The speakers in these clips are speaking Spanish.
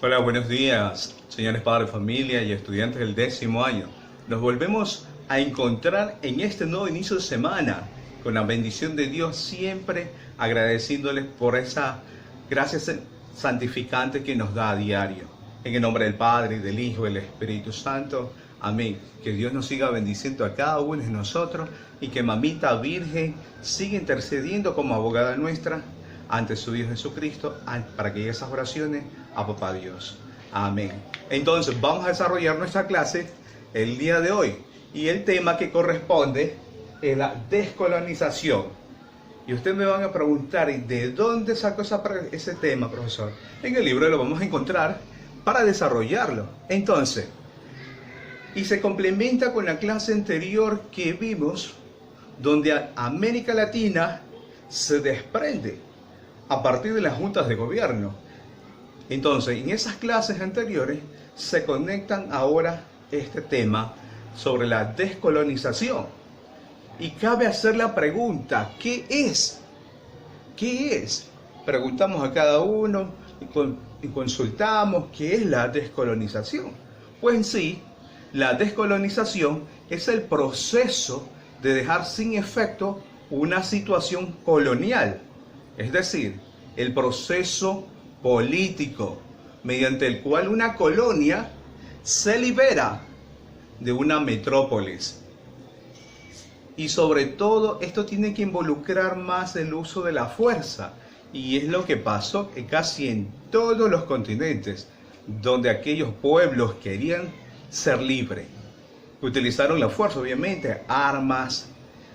Hola, buenos días, señores padres de familia y estudiantes del 10º año. Nos volvemos a encontrar en este nuevo inicio de semana, con la bendición de Dios, siempre agradeciéndoles por esa gracia santificante que nos da a diario. En el nombre del Padre, del Hijo y del Espíritu Santo. Amén. Que Dios nos siga bendiciendo a cada uno de nosotros y que Mamita Virgen siga intercediendo como abogada nuestra ante su Hijo Jesucristo, para que llegue esas oraciones a Papá Dios. Amén. Entonces vamos a desarrollar nuestra clase el día de hoy, y el tema que corresponde es la descolonización. Y ustedes me van a preguntar, ¿y de dónde sacó ese tema, profesor? En el libro lo vamos a encontrar para desarrollarlo. Entonces, y se complementa con la clase anterior que vimos, donde América Latina se desprende a partir de las juntas de gobierno. Entonces, en esas clases anteriores se conectan ahora este tema sobre la descolonización. Y cabe hacer la pregunta, ¿qué es? ¿Qué es? Preguntamos a cada uno y consultamos qué es la descolonización. Pues en sí, la descolonización es el proceso de dejar sin efecto una situación colonial. Es decir, el proceso político mediante el cual una colonia se libera de una metrópolis. Y sobre todo, esto tiene que involucrar más el uso de la fuerza. Y es lo que pasó casi en todos los continentes, donde aquellos pueblos querían ser libres. Utilizaron la fuerza, obviamente, armas,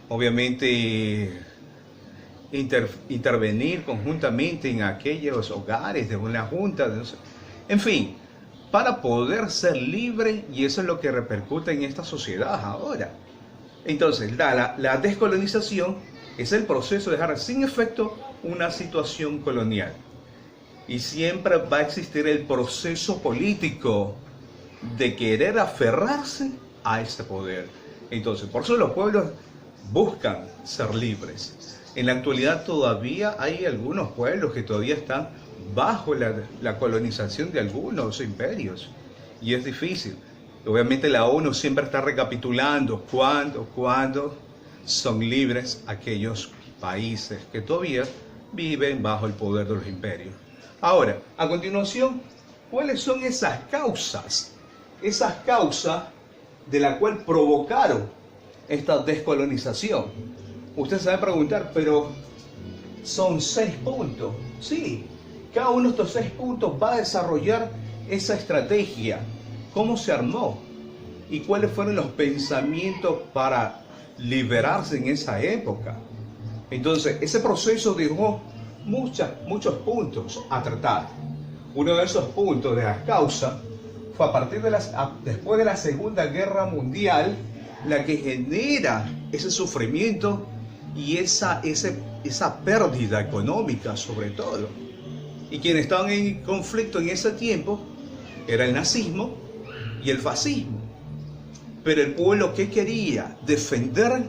obviamente intervenir conjuntamente en aquellos hogares de una junta, en fin, para poder ser libre, y eso es lo que repercute en esta sociedad ahora. Entonces, la descolonización es el proceso de dejar sin efecto una situación colonial. Y siempre va a existir el proceso político de querer aferrarse a ese poder. Entonces, por eso los pueblos buscan ser libres. En la actualidad todavía hay algunos pueblos que todavía están bajo la colonización de algunos imperios, y es difícil. Obviamente la ONU siempre está recapitulando cuándo son libres aquellos países que todavía viven bajo el poder de los imperios. Ahora, a continuación, ¿cuáles son esas causas? Esas causas de la cual provocaron esta descolonización. Usted se va a preguntar, pero son 6 puntos. Sí, cada uno de estos 6 puntos va a desarrollar esa estrategia. ¿Cómo se armó? ¿Y cuáles fueron los pensamientos para liberarse en esa época? Entonces, ese proceso dejó muchos puntos a tratar. Uno de esos puntos de las causas fue a partir de después de la Segunda Guerra Mundial, la que genera ese sufrimiento y esa pérdida económica, sobre todo. Y quienes estaban en conflicto en ese tiempo era el nazismo y el fascismo. Pero el pueblo, ¿qué quería? Defender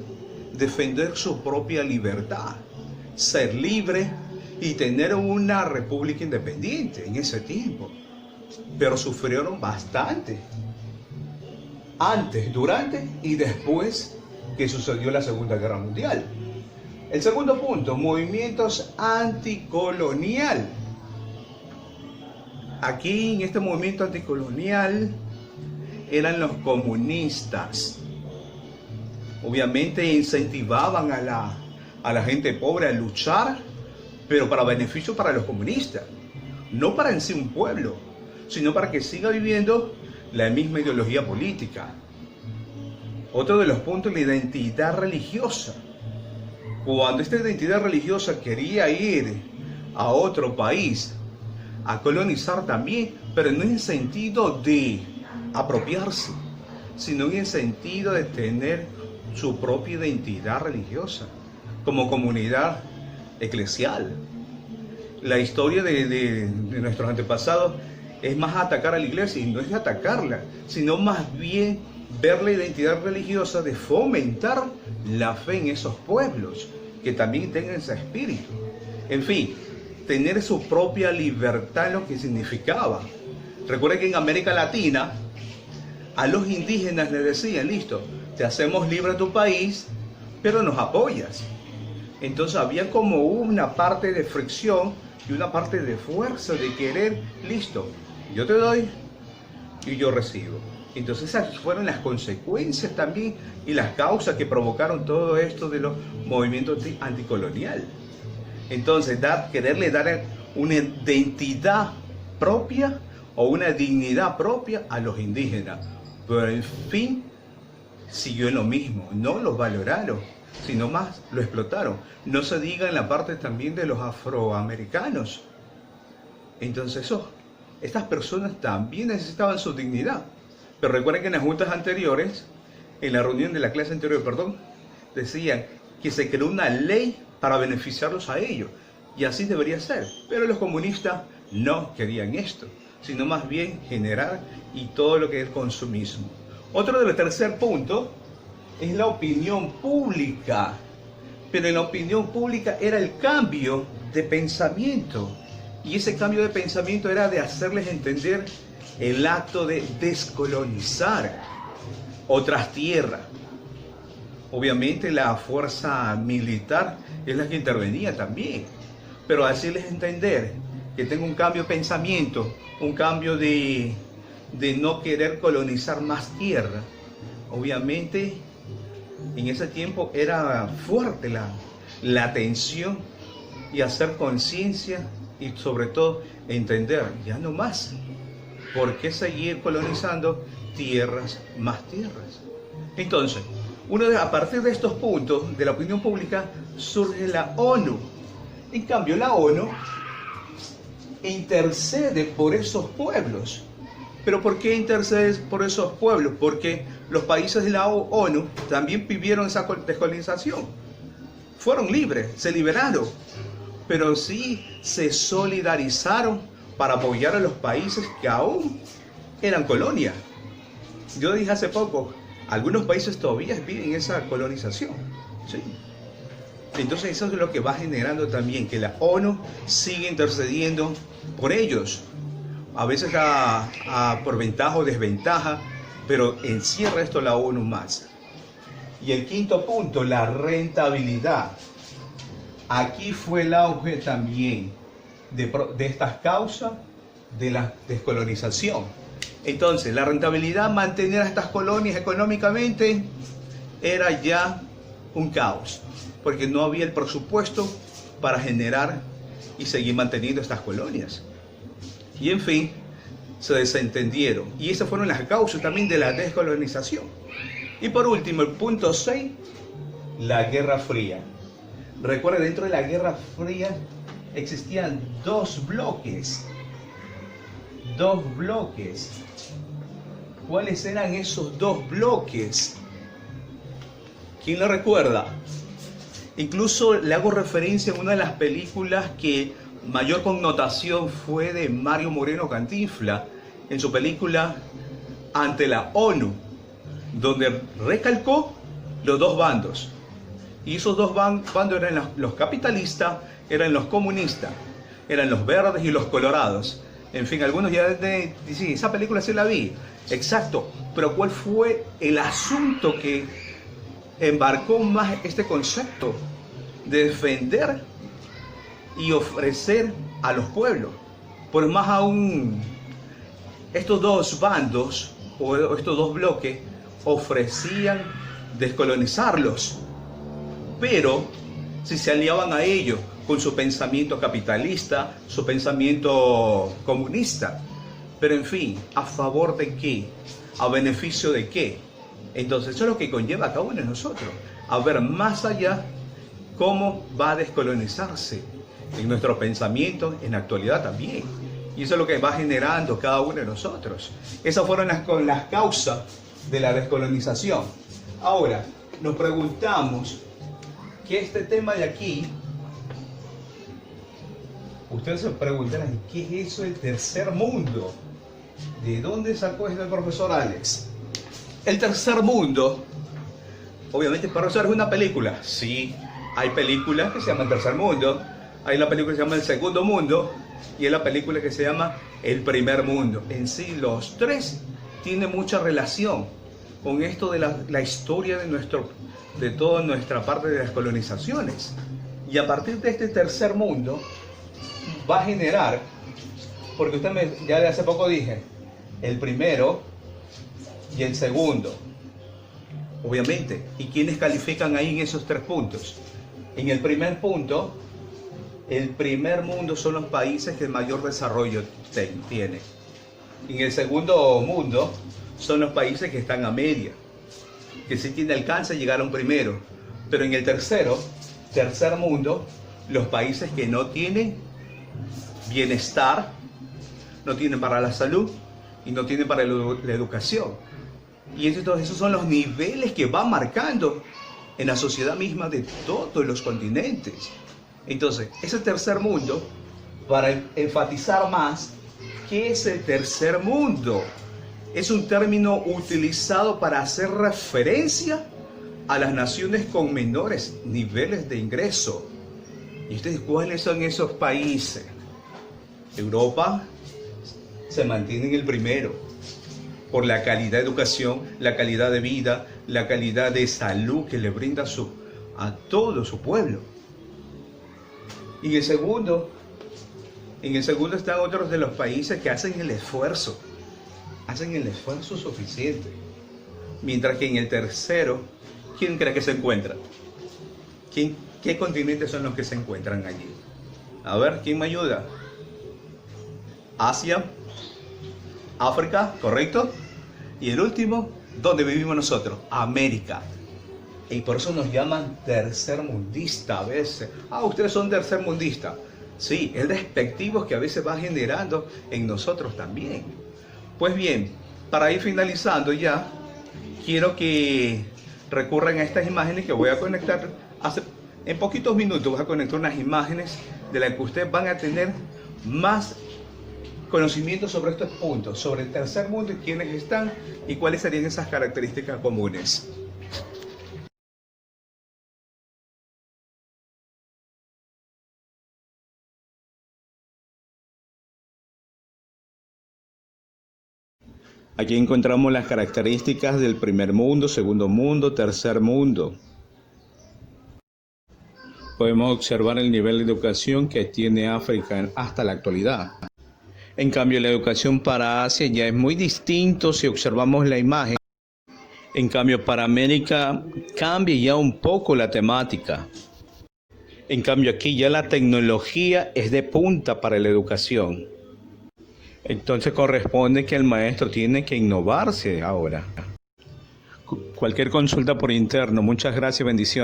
su propia libertad, ser libre y tener una república independiente en ese tiempo. Pero sufrieron bastante, antes, durante y después que sucedió la Segunda Guerra Mundial. El segundo punto, movimientos anticolonial. Aquí en este movimiento anticolonial eran los comunistas. Obviamente incentivaban a la gente pobre a luchar, pero para beneficio para los comunistas, no para en sí un pueblo, sino para que siga viviendo la misma ideología política. Otro de los puntos, la identidad religiosa. Cuando esta identidad religiosa quería ir a otro país a colonizar también, pero no en sentido de apropiarse, sino en sentido de tener su propia identidad religiosa como comunidad eclesial. La historia de nuestros antepasados es más atacar a la iglesia, y no es atacarla, sino más bien ver la identidad religiosa, de fomentar la fe en esos pueblos, que también tengan ese espíritu. En fin, tener su propia libertad, lo que significaba. Recuerden que en América Latina a los indígenas les decían, listo, te hacemos libre tu país, pero nos apoyas. Entonces había como una parte de fricción y una parte de fuerza de querer, listo, yo te doy y yo recibo. Entonces esas fueron las consecuencias también y las causas que provocaron todo esto de los movimientos anticoloniales. Entonces quererle dar una identidad propia o una dignidad propia a los indígenas, pero en fin siguió en lo mismo, no los valoraron, sino más lo explotaron. No se diga en la parte también de los afroamericanos. Entonces estas personas también necesitaban su dignidad. Pero recuerden que en las juntas anteriores, en la reunión de la clase anterior, decían que se creó una ley para beneficiarlos a ellos. Y así debería ser. Pero los comunistas no querían esto, sino más bien generar y todo lo que es consumismo. Otro del tercer punto es la opinión pública. Pero en la opinión pública era el cambio de pensamiento. Y ese cambio de pensamiento era de hacerles entender el acto de descolonizar otras tierras. Obviamente la fuerza militar es la que intervenía también, pero hacerles entender que tengo un cambio de pensamiento, un cambio de no querer colonizar más tierra. Obviamente en ese tiempo era fuerte la tensión y hacer conciencia y sobre todo entender, ya no más. ¿Por qué seguir colonizando más tierras? Entonces, a partir de estos puntos de la opinión pública surge la ONU. En cambio, la ONU intercede por esos pueblos. ¿Pero por qué intercede por esos pueblos? Porque los países de la ONU también vivieron esa descolonización. Fueron libres, se liberaron, pero sí se solidarizaron para apoyar a los países que aún eran colonia. Yo dije hace poco, algunos países todavía viven esa colonización. ¿Sí? Entonces eso es lo que va generando también, que la ONU sigue intercediendo por ellos. A veces por ventaja o desventaja, pero encierra esto la ONU más. Y el quinto punto, la rentabilidad. Aquí fue el auge también de estas causas de la descolonización. Entonces, la rentabilidad, mantener a estas colonias económicamente, era ya un caos, porque no había el presupuesto para generar y seguir manteniendo estas colonias. Y en fin, se desentendieron. Y esas fueron las causas también de la descolonización. Y por último, el punto 6, la Guerra Fría. Recuerda, dentro de la Guerra Fría existían dos bloques. ¿Cuáles eran esos dos bloques? ¿Quién lo recuerda? Incluso le hago referencia a una de las películas que mayor connotación fue de Mario Moreno Cantinflas en su película Ante la ONU, donde recalcó los dos bandos. Y esos dos bandos eran los capitalistas, eran los comunistas, eran los verdes y los colorados. En fin, algunos ya dicen, esa película sí la vi. Exacto, pero ¿cuál fue el asunto que embarcó más este concepto de defender y ofrecer a los pueblos? Por más aún, estos dos bandos o estos dos bloques ofrecían descolonizarlos, pero si se aliaban a ellos con su pensamiento capitalista, su pensamiento comunista, pero en fin, ¿a favor de qué? ¿A beneficio de qué? Entonces eso es lo que conlleva a cada uno de nosotros, a ver más allá cómo va a descolonizarse en nuestro pensamiento, en la actualidad también. Y eso es lo que va generando cada uno de nosotros. Esas fueron las causas de la descolonización. Ahora, nos preguntamos que este tema de aquí, ustedes se preguntarán, ¿qué es eso del tercer mundo? ¿De dónde sacó esto el profesor Alex? El tercer mundo, obviamente, profesor, es una película. Sí, hay películas que se llaman Tercer Mundo, hay la película que se llama El Segundo Mundo, y es la película que se llama El Primer Mundo. En sí, los tres tienen mucha relación con esto de la historia de toda nuestra parte de las colonizaciones. Y a partir de este tercer mundo va a generar, porque ya de hace poco dije, el primero y el segundo, obviamente. ¿Y quiénes califican ahí en esos 3 puntos? En el primer punto, el primer mundo son los países que mayor desarrollo tienen. En el segundo mundo son los países que están a media, que sí tienen alcance a llegar a un primero. Pero en el tercer mundo, los países que no tienen bienestar, no tienen para la salud y no tienen para la educación. Y esos son los niveles que van marcando en la sociedad misma de todos los continentes. Entonces, ese tercer mundo, para enfatizar más, ¿qué es el tercer mundo? Es un término utilizado para hacer referencia a las naciones con menores niveles de ingreso. ¿Y ustedes cuáles son esos países? Europa se mantiene en el primero, por la calidad de educación, la calidad de vida, la calidad de salud que le brinda a todo su pueblo. Y en el segundo están otros de los países que hacen el esfuerzo suficiente. Mientras que en el tercero, ¿quién cree que se encuentra? ¿Qué continentes son los que se encuentran allí? A ver, ¿quién me ayuda? Asia, África, ¿correcto? Y el último, ¿dónde vivimos nosotros? América. Y por eso nos llaman tercermundista a veces. Ustedes son tercermundistas. Sí, es despectivo que a veces va generando en nosotros también. Pues bien, para ir finalizando ya, quiero que recurran a estas imágenes que voy a conectar. En poquitos minutos voy a conectar unas imágenes de las que ustedes van a tener más conocimiento sobre estos puntos, sobre el tercer mundo y quiénes están y cuáles serían esas características comunes. Aquí encontramos las características del primer mundo, segundo mundo, tercer mundo. Podemos observar el nivel de educación que tiene África hasta la actualidad. En cambio, la educación para Asia ya es muy distinto si observamos la imagen. En cambio, para América cambia ya un poco la temática. En cambio, aquí ya la tecnología es de punta para la educación. Entonces corresponde que el maestro tiene que innovarse ahora. Cualquier consulta por interno. Muchas gracias, bendiciones.